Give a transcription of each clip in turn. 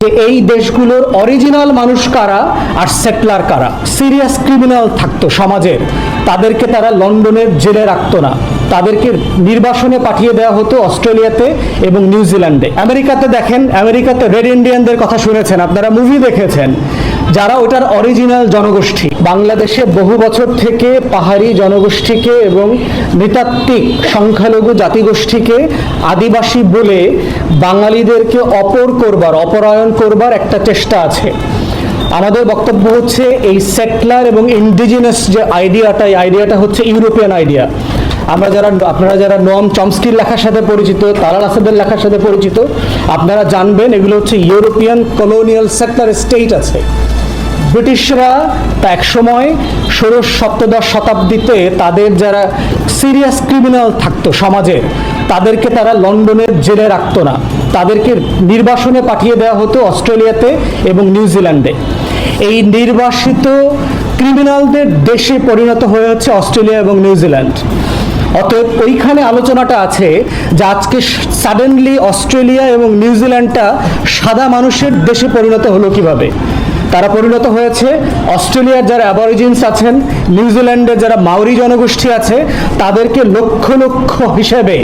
যে এই দেশগুলোর অরিজিনাল মানুষ কারা আর সেটলার কারা। সিরিয়াস ক্রিমিনাল থাকতো সমাজের, তাদেরকে তারা লন্ডনের জেলে রাখতো না, তাদেরকে নির্বাসনে পাঠিয়ে দেওয়া হতো অস্ট্রেলিয়াতে এবং নিউজিল্যান্ডে। আমেরিকাতে দেখেন, আমেরিকাতে রেড ইন্ডিয়ানদের কথা শুনেছেন, আপনারা মুভি দেখেছেন, যারা ওটার অরিজিনাল জনগোষ্ঠী। বাংলাদেশে বহু বছর থেকে পাহাড়ি জনগোষ্ঠীকে এবং নৃতাত্ত্বিক সংখ্যালঘু জাতিগোষ্ঠীকে আদিবাসী বলে বাঙালিদেরকে অপরায়ণ করবার একটা চেষ্টা আছে। আমাদের বক্তব্য হচ্ছে এই সেটলার এবং ইন্ডিজিনাস যে আইডিয়াটা হচ্ছে ইউরোপিয়ান আইডিয়া। আপনারা যারা নোয়াম চমস্কির লেখার সাথে পরিচিত, তালাল আসাদের লেখার সাথে পরিচিত, আপনারা জানবেন এগুলো হচ্ছে ইউরোপিয়ান কলোনিয়াল সেটলার স্টেট আছে। ব্রিটিশরা একসময় 16-17 শতাব্দীতে তাদের যারা সিরিয়াস ক্রিমিনাল থাকতো সমাজের, তাদেরকে তারা লন্ডনের জেলে রাখতো না, তাদেরকে নির্বাসনে পাঠিয়ে দেওয়া হতো অস্ট্রেলিয়াতে এবং নিউজিল্যান্ডে। এই নির্বাসিত ক্রিমিনালদের দেশে পরিণত হয়ে হচ্ছে অস্ট্রেলিয়া এবং নিউজিল্যান্ড। অতএব ওইখানে আলোচনাটা আছে যে আজকে সাডেনলি অস্ট্রেলিয়া এবং নিউজিল্যান্ডটা সাদা মানুষের দেশে পরিণত হলো কিভাবে। তারা পরিণত হয়েছে অস্ট্রেলিয়ার যারা অ্যাবরিজিনস আছেন, নিউজিল্যান্ডের যারা মাওরি জনগোষ্ঠী আছে, তাদেরকে লক্ষ লক্ষ হিসেবে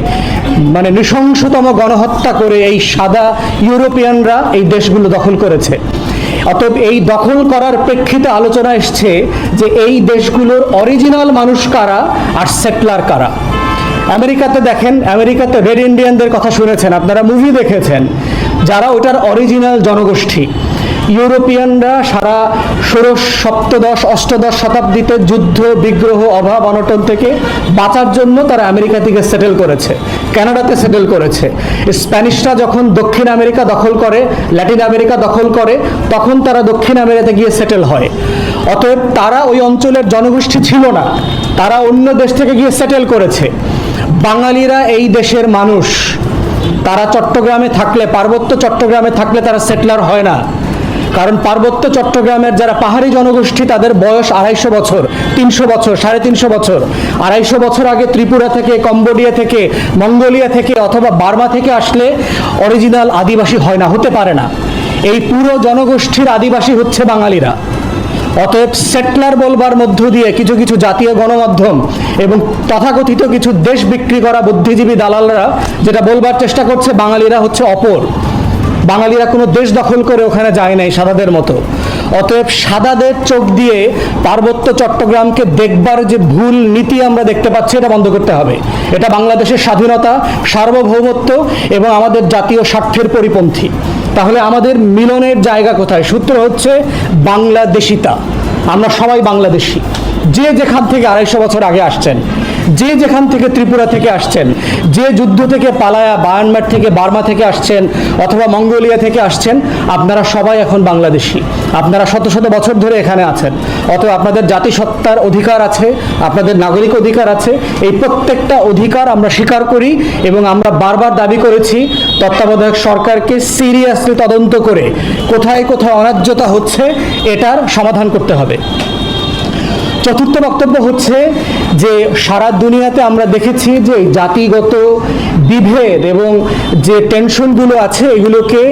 মানে নৃশংসতম গণহত্যা করে এই সাদা ইউরোপিয়ানরা এই দেশগুলো দখল করেছে। অতএব এই দখল করার প্রেক্ষিতে আলোচনা এসছে যে এই দেশগুলোর অরিজিনাল মানুষ কারা আর সেটলার কারা। আমেরিকাতে দেখেন, আমেরিকাতে রেড ইন্ডিয়ানদের কথা শুনেছেন, আপনারা মুভি দেখেছেন, যারা ওটার অরিজিনাল জনগোষ্ঠী। ইউরোপিয়ানরা সারা 16, 17, 18 শতাব্দীতে যুদ্ধ বিগ্রহ অভাব অনটন থেকে বাঁচার জন্য তারা আমেরিকা থেকে সেটেল করেছে, কানাডাতে সেটেল করেছে। স্প্যানিশরা যখন দক্ষিণ আমেরিকা দখল করে, ল্যাটিন আমেরিকা দখল করে, তখন তারা দক্ষিণ আমেরিকাতে গিয়ে সেটেল হয়। অতএব তারা ওই অঞ্চলের জনগোষ্ঠী ছিল না, তারা অন্য দেশ থেকে গিয়ে সেটেল করেছে। বাঙালিরা এই দেশের মানুষ, তারা চট্টগ্রামে থাকলে, পার্বত্য চট্টগ্রামে থাকলে তারা সেটলার হয় না। কারণ পার্বত্য চট্টগ্রামের যারা পাহাড়ি জনগোষ্ঠী, তাদের বয়স 250 বছর, 300 বছর, 350 বছর। 250 বছর আগে ত্রিপুরা থেকে, কম্বোডিয়া থেকে, মঙ্গোলিয়া থেকে অথবা বার্মা থেকে আসলে অরিজিনাল আদিবাসী হয় না, হতে পারে না। এই পুরো জনগোষ্ঠীর আদিবাসী হচ্ছে বাঙালিরা। অতএব সেটলার বলবার মধ্য দিয়ে কিছু কিছু জাতীয় গণমাধ্যম এবং তথাকথিত কিছু দেশ বিক্রি করা বুদ্ধিজীবী দালালরা যেটা বলবার চেষ্টা করছে, বাঙালিরা হচ্ছে অপর, বাঙালিরা কোনো দেশ দখল করে ওখানে যায় নাই সাদাদের মতো। অতএব সাদাদের চোখ দিয়ে পার্বত্য চট্টগ্রামকে দেখবার যে ভুল নীতি আমরা দেখতে পাচ্ছি, এটা বন্ধ করতে হবে। এটা বাংলাদেশের স্বাধীনতা, সার্বভৌমত্ব এবং আমাদের জাতীয় স্বার্থের পরিপন্থী। তাহলে আমাদের মিলনের জায়গা কোথায়? সূত্র হচ্ছে বাংলাদেশিতা। আমরা সবাই বাংলাদেশি। যে যেখান থেকে 250 বছর আগে আসছেন, যে যেখান থেকে ত্রিপুরা থেকে আসছেন, যে যুদ্ধ থেকে পালায়া বায়ানমার থেকে, বার্মা থেকে আসছেন অথবা মঙ্গোলিয়া থেকে আসছেন, আপনারা সবাই এখন বাংলাদেশি। আপনারা শত শত বছর ধরে এখানে আছেন। অতএব আপনাদের জাতিসত্তার অধিকার আছে, আপনাদের নাগরিক অধিকার আছে। এই প্রত্যেকটা অধিকার আমরা স্বীকার করি এবং আমরা বারবার দাবি করেছি তত্ত্বাবধায়ক সরকারকে সিরিয়াসলি তদন্ত করে কোথায় কোথায় অন্যায্যতা হচ্ছে এটার সমাধান করতে হবে। চতুর্থ বক্তব্য হচ্ছে যে সারা দুনিয়াতে আমরা দেখেছি যে জাতিগত বিভেদ এবং যে টেনশনগুলো আছে, এগুলোকে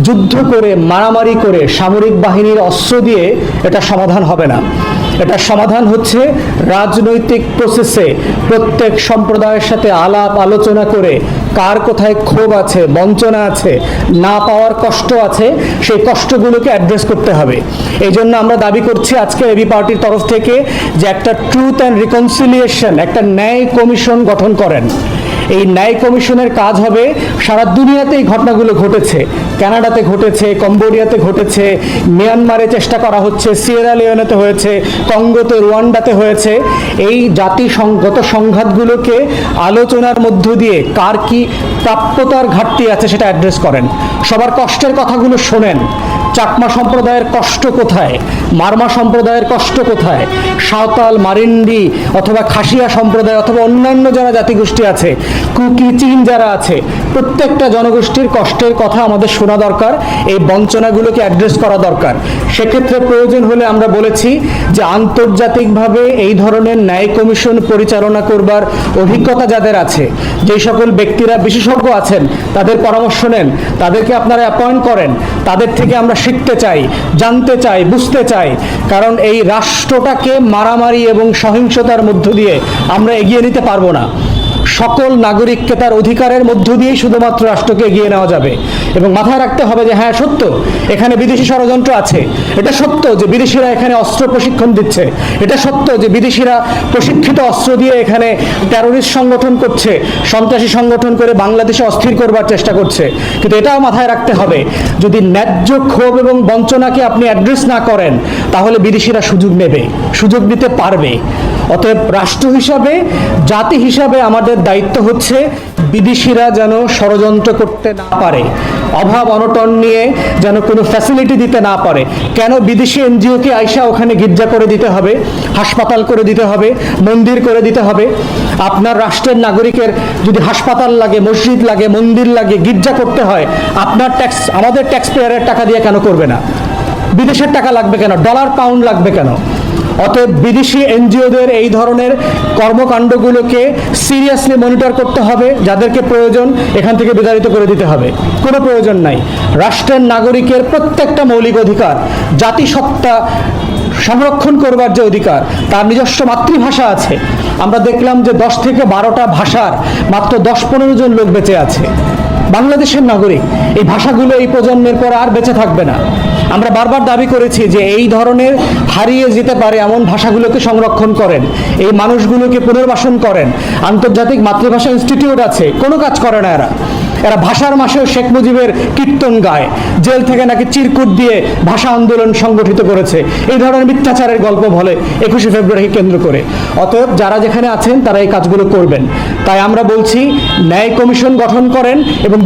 যুদ্ধ করে, মারামারি করে, সামরিক বাহিনীর অস্ত্র দিয়ে এটা সমাধান হবে না। এটা সমাধান হচ্ছে রাজনৈতিক প্রসেসে প্রত্যেক সম্প্রদায়ের সাথে আলাপ আলোচনা করে কার কোথায় ক্ষোভ আছে, বঞ্চনা আছে, না পাওয়ার কষ্ট আছে, সেই কষ্টগুলোকে অ্যাড্রেস করতে হবে। এই জন্য আমরা দাবি করছি আজকে এবি পার্টির তরফ থেকে যে একটা ট্রুথ অ্যান্ড রিকনসিলিয়েশন, একটা ন্যায় কমিশন গঠন করেন। এই ন্যায় কমিশনের কাজ হবে, সারা দুনিয়াতে এই ঘটনাগুলো ঘটেছে, কানাডাতে ঘটেছে, কম্বোডিয়াতে ঘটেছে, মিয়ানমারে চেষ্টা করা হচ্ছে, সিয়েরা লিওনেতে হয়েছে, কঙ্গোতে, রুয়ান্ডাতে হয়েছে। এই জাতিসংগত সংঘাতগুলোকে আলোচনার মধ্য দিয়ে কার কি প্রাপ্যতার ঘাটতি আছে সেটা অ্যাড্রেস করেন, সবার কষ্টের কথাগুলো শোনেন, চাকমা সম্প্রদায়ের কষ্ট কোথায়, মারমা সম্প্রদায়ের কষ্ট কোথায়, সাঁওতাল, মারিন্ডি অথবা খাসিয়া সম্প্রদায় অথবা অন্যান্য যারা জাতিগোষ্ঠী আছে, কুকি, চীন যারা আছে, প্রত্যেকটা জনগোষ্ঠীর কষ্টের কথা আমাদের শোনা দরকার। এই বঞ্চনাগুলোকে অ্যাড্রেস করা দরকার। সেক্ষেত্রে প্রয়োজন হলে আমরা বলেছি যে আন্তর্জাতিকভাবে এই ধরনের ন্যায় কমিশন পরিচালনা করবার অভিজ্ঞতা যাদের আছে, যেই সকল ব্যক্তিরা বিশেষজ্ঞ আছেন, তাদের পরামর্শ নেন, তাদেরকে আপনারা অ্যাপয়েন্ট করেন। তাদের থেকে আমরা শিখতে চাই, জানতে চাই, বুঝতে চাই। কারণ এই রাষ্ট্রটাকে মারামারি এবং সহিংসতার মধ্য দিয়ে আমরা এগিয়ে নিতে পারবো না। সকল নাগরিককে তার অধিকারের মধ্য দিয়েই শুধুমাত্র রাষ্ট্রকে এগিয়ে নেওয়া যাবে। এবং মাথায় রাখতে হবে যে হ্যাঁ, সত্য এখানে বিদেশি ষড়যন্ত্র আছে, এটা সত্য যে বিদেশিরা এখানে অস্ত্র প্রশিক্ষণ দিচ্ছে, এটা সত্য যে বিদেশিরা প্রশিক্ষিত অস্ত্র দিয়ে এখানে টেরোরিস্ট সংগঠন করছে, সন্ত্রাসী সংগঠন করে বাংলাদেশে অস্থির করবার চেষ্টা করছে। কিন্তু এটাও মাথায় রাখতে হবে, যদি ন্যায্য ক্ষোভ এবং বঞ্চনাকে আপনি অ্যাড্রেস না করেন, তাহলে বিদেশিরা সুযোগ নেবে, সুযোগ নিতে পারবে। অতএব রাষ্ট্র হিসাবে, জাতি হিসাবে আমাদের দায়িত্ব হচ্ছে বিদেশিরা যেন ষড়যন্ত্র করতে না পারে, অভাব অনটন নিয়ে যেন কোনো ফ্যাসিলিটি দিতে না পারে। কেন বিদেশি এনজিওকে আইসা ওখানে গির্জা করে দিতে হবে, হাসপাতাল করে দিতে হবে, মন্দির করে দিতে হবে? আপনার রাষ্ট্রের নাগরিকের যদি হাসপাতাল লাগে, মসজিদ লাগে, মন্দির লাগে, গির্জা করতে হয়, আপনার ট্যাক্স, আমাদের ট্যাক্স পেয়ারের টাকা দিয়ে কেন করবে না? বিদেশের টাকা লাগবে কেন? ডলার পাউন্ড লাগবে কেন? অতএব বিদেশি এনজিওদের এই ধরনের কর্মকাণ্ডগুলোকে সিরিয়াসলি মনিটর করতে হবে। যাদেরকে প্রয়োজন এখান থেকে বিতাড়িত করে দিতে হবে, কোনো প্রয়োজন নাই। রাষ্ট্রের নাগরিকের প্রত্যেকটা মৌলিক অধিকার, জাতিসত্তা সংরক্ষণ করবার যে অধিকার, তার নিজস্ব মাতৃভাষা আছে। আমরা দেখলাম যে 10 থেকে 12টা ভাষার মাত্র 10-15 জন লোক বেঁচে আছে, বাংলাদেশের নাগরিক। এই ভাষাগুলো এই প্রজন্মের পর আর বেঁচে থাকবে না। আমরা বারবার দাবি করেছি যে এই ধরনের হারিয়ে যেতে পারে এমন ভাষাগুলোকে সংরক্ষণ করেন, এই মানুষগুলোকে পুনর্বাসন করেন। আন্তর্জাতিক মাতৃভাষা ইনস্টিটিউট আছে, কোনো কাজ করে না এরা। এরা ভাষার মাসেও শেখ মুজিবের কীর্তন গায়, জেল থেকে নাকি চিরকুট দিয়ে ভাষা আন্দোলন সংগঠিত করেছে, এই ধরনের মিথ্যাচারের গল্প বলে 21শে ফেব্রুয়ারিকে কেন্দ্র করে। অতএব যারা যেখানে আছেন তারা এই কাজগুলো করবেন। তাই আমরা বলছি ন্যায় কমিশন গঠন করেন এবং